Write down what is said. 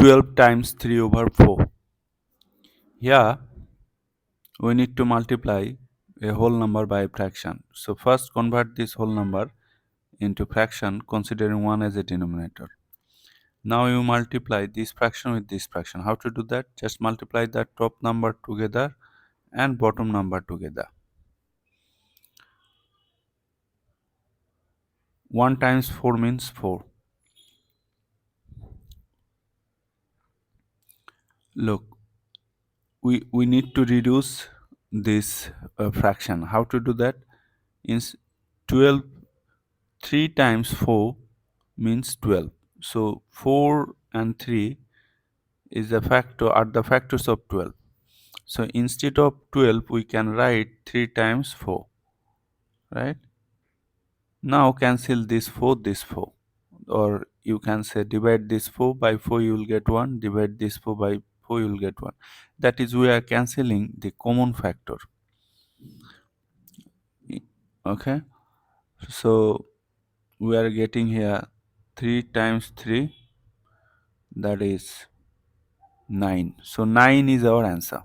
12 times 3 over 4. Here we need to multiply a whole number by a fraction. So first convert this whole number into fraction considering 1 as a denominator. Now you multiply this fraction with this fraction. How to do that? Just multiply the top number together and bottom number together. 1 times 4 means 4. Look, we need to reduce this fraction. How to do that? Is 12, 3 times 4 means 12. So 4 and 3 is the factor are the factors of 12. So instead of 12 we can write 3 times 4, right? Now cancel this 4, or you can say divide this 4 by 4, you will get 1, divide this 4 by 4, you will get 1. That is, we are cancelling the common factor. Okay, so we are getting here 3 times 3, that is 9. So 9 is our answer.